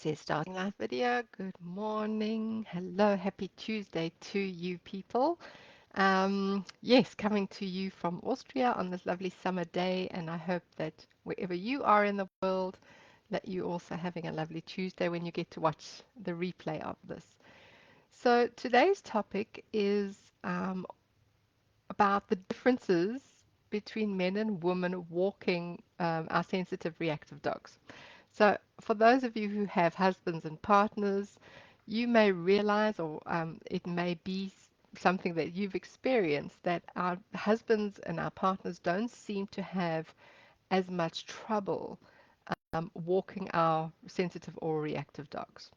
says starting live video. Good morning. Hello. Happy Tuesday to you people. Yes, coming to you from Austria on this lovely summer day, and I hope that wherever you are in the world, that you also having a lovely Tuesday when you get to watch the replay of this. So today's topic is about the differences between men and women walking our sensitive reactive dogs. So, for those of you who have husbands and partners, you may realize, or it may be something that you've experienced, that our husbands and our partners don't seem to have as much trouble walking our sensitive or reactive dogs.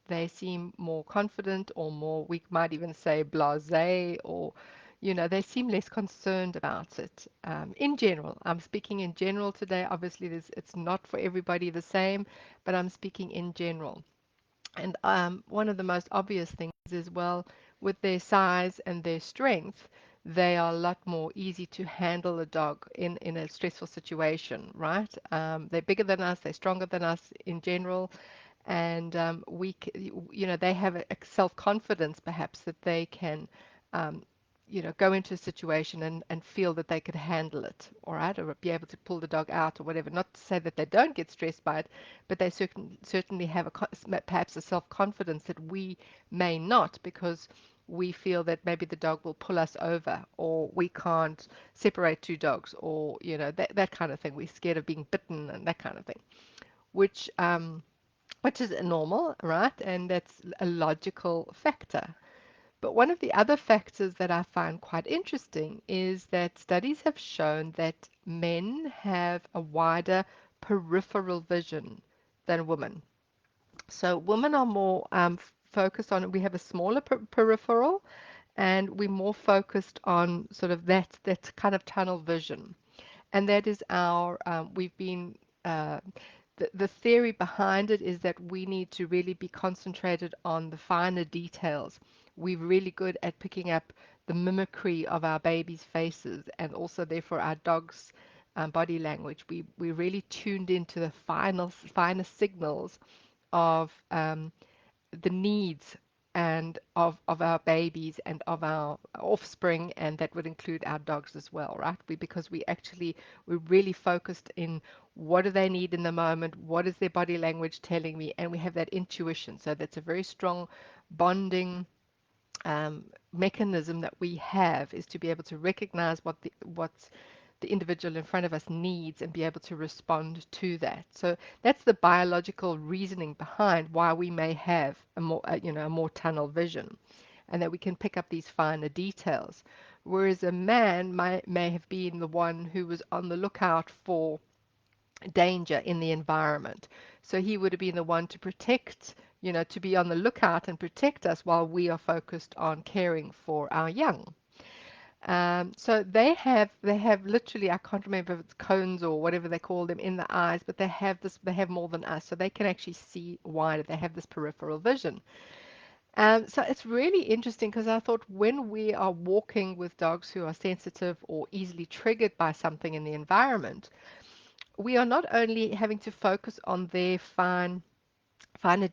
They seem more confident or more, we might even say blasé, or, they seem less concerned about it. In general, I'm speaking in general today. Obviously, it's not for everybody the same, but I'm speaking in general. And one of the most obvious things is, well, with their size and their strength, they are a lot more easy to handle a dog in a stressful situation, right? They're bigger than us, they're stronger than us in general, and they have a self-confidence perhaps that they can um, go into a situation and feel that they could handle it, all right, or be able to pull the dog out or whatever. Not to say that they don't get stressed by it, but they certainly have perhaps a self-confidence that we may not, because we feel that maybe the dog will pull us over, or we can't separate two dogs, or that kind of thing. We're scared of being bitten and that kind of thing, which which is normal, right? And that's a logical factor. But one of the other factors that I find quite interesting is that studies have shown that men have a wider peripheral vision than women. So women are more focused on, we have a smaller peripheral, and we're more focused on sort of that kind of tunnel vision. And that is we've been, the theory behind it is that we need to really be concentrated on the finer details. We're really good at picking up the mimicry of our babies' faces, and also therefore our dogs' body language. We really tuned into the finer signals of the needs and of our babies and of our offspring, and that would include our dogs as well, right? Because we're really focused in what do they need in the moment, what is their body language telling me, and we have that intuition. So that's a very strong bonding um, mechanism that we have, is to be able to recognize what's the individual in front of us needs and be able to respond to that. So that's the biological reasoning behind why we may have a more tunnel vision, and that we can pick up these finer details. Whereas a man may have been the one who was on the lookout for danger in the environment. So he would have been the one to protect, to be on the lookout and protect us while we are focused on caring for our young. So they have literally, I can't remember if it's cones or whatever they call them in the eyes, but they have more than us, so they can actually see wider. They have this peripheral vision. So it's really interesting, because I thought when we are walking with dogs who are sensitive or easily triggered by something in the environment, we are not only having to focus on their finer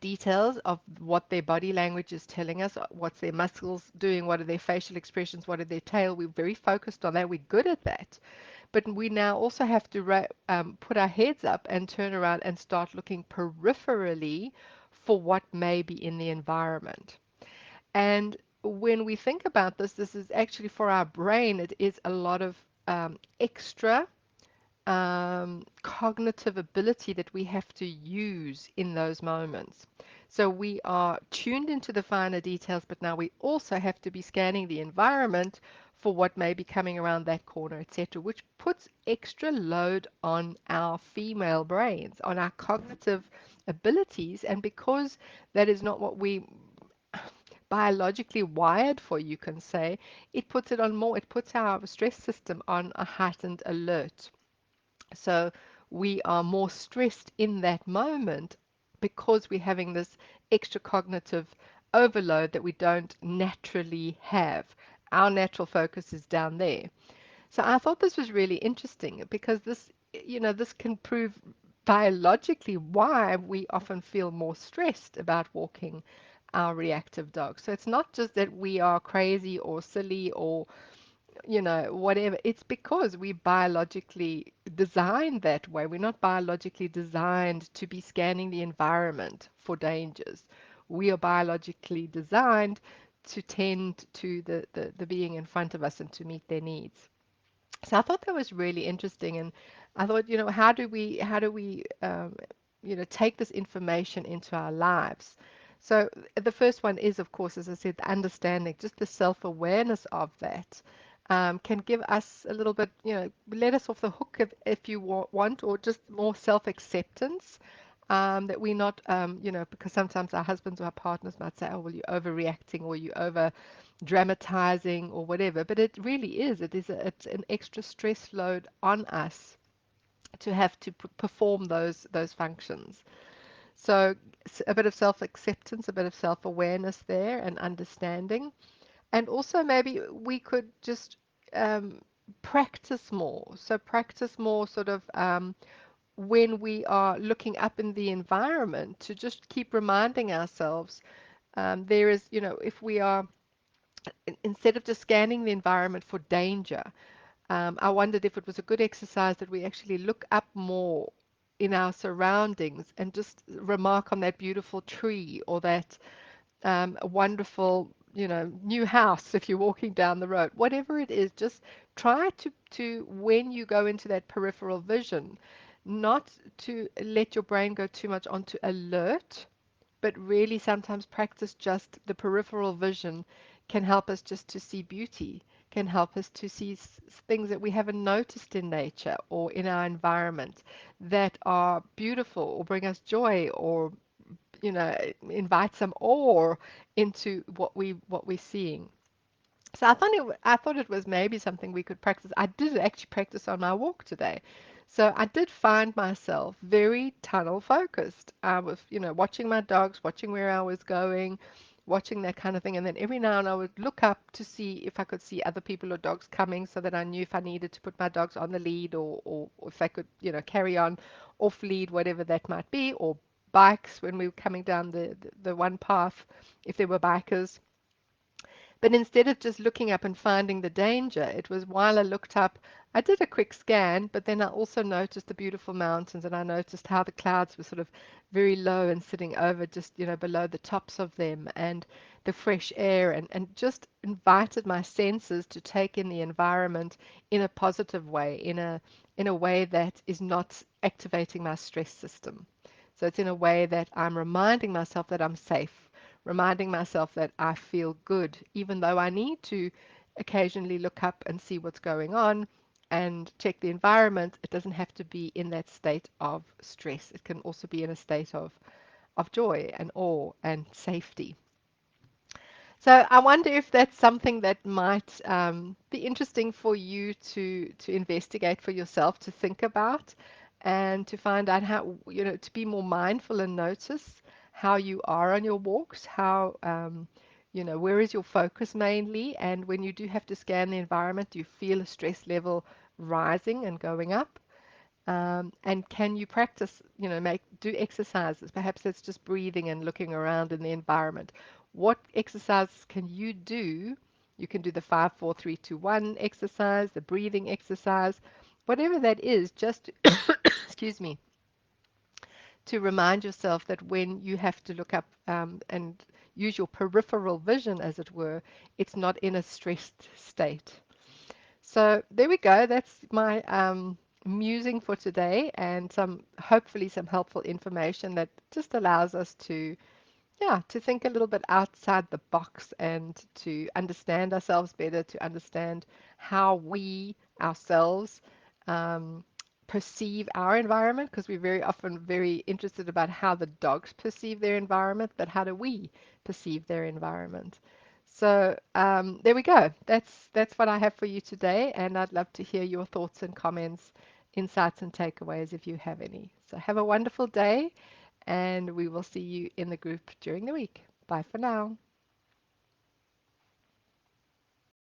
details of what their body language is telling us, what's their muscles doing, what are their facial expressions, what are their tail. We're very focused on that. We're good at that. But we now also have to put our heads up and turn around and start looking peripherally for what may be in the environment. And when we think about this, this is actually for our brain, it is a lot of extra cognitive ability that we have to use in those moments. So we are tuned into the finer details, but now we also have to be scanning the environment for what may be coming around that corner, etc., which puts extra load on our female brains, on our cognitive abilities. And because that is not what we biologically wired for, you can say, it puts our stress system on a heightened alert. So we are more stressed in that moment because we're having this extra cognitive overload that we don't naturally have. Our natural focus is down there. So I thought this was really interesting, because this can prove biologically why we often feel more stressed about walking our reactive dog. So it's not just that we are crazy or silly or whatever. It's because we biologically designed that way. We're not biologically designed to be scanning the environment for dangers. We are biologically designed to tend to the being in front of us and to meet their needs. So I thought that was really interesting, and I thought, how do we take this information into our lives? So the first one is, of course, as I said, the understanding, just the self-awareness of that can give us a little bit, let us off the hook if you want, or just more self-acceptance. That we're not, because sometimes our husbands or our partners might say, oh, well, you're overreacting or you over dramatizing or whatever, but it really is. It's an extra stress load on us to have to perform those functions. So a bit of self-acceptance, a bit of self-awareness there, and understanding, and also maybe we could just um, practice more. So practice more, sort of. When we are looking up in the environment, to just keep reminding ourselves there is, if we are instead of just scanning the environment for danger, I wondered if it was a good exercise that we actually look up more in our surroundings and just remark on that beautiful tree or that wonderful, new house if you're walking down the road. Whatever it is, just try to when you go into that peripheral vision, not to let your brain go too much onto alert, but really sometimes practice just the peripheral vision can help us just to see beauty, can help us to see things that we haven't noticed in nature or in our environment that are beautiful or bring us joy or invite some awe into what we're seeing. So I thought it was maybe something we could practice. I did actually practice on my walk today. So I did find myself very tunnel focused. I was, watching my dogs, watching where I was going, watching that kind of thing. And then every now and I would look up to see if I could see other people or dogs coming so that I knew if I needed to put my dogs on the lead or if I could, carry on off lead, whatever that might be, or bikes when we were coming down the one path, if there were bikers. But instead of just looking up and finding the danger, it was while I looked up, I did a quick scan, but then I also noticed the beautiful mountains and I noticed how the clouds were sort of very low and sitting over just, below the tops of them and the fresh air and just invited my senses to take in the environment in a positive way, in a way that is not activating my stress system. So it's in a way that I'm reminding myself that I'm safe, reminding myself that I feel good, even though I need to occasionally look up and see what's going on and check the environment. It doesn't have to be in that state of stress. It can also be in a state of joy and awe and safety. So I wonder if that's something that might be interesting for you to investigate for yourself, to think about, and to find out how, to be more mindful and notice how you are on your walks, how, where is your focus mainly, and when you do have to scan the environment, do you feel a stress level rising and going up? And can you practice, do exercises? Perhaps that's just breathing and looking around in the environment. What exercises can you do? You can do the 5, 4, 3, 2, 1 exercise, the breathing exercise, whatever that is, just excuse me, to remind yourself that when you have to look up and use your peripheral vision, as it were, it's not in a stressed state. So there we go. That's my musing for today, and hopefully some helpful information that just allows us to, yeah, to think a little bit outside the box and to understand ourselves better, to understand how we ourselves um, perceive our environment, because we're very often very interested about how the dogs perceive their environment, but how do we perceive their environment? So there we go. That's what I have for you today, and I'd love to hear your thoughts and comments, insights and takeaways if you have any. So have a wonderful day, and we will see you in the group during the week. Bye for now.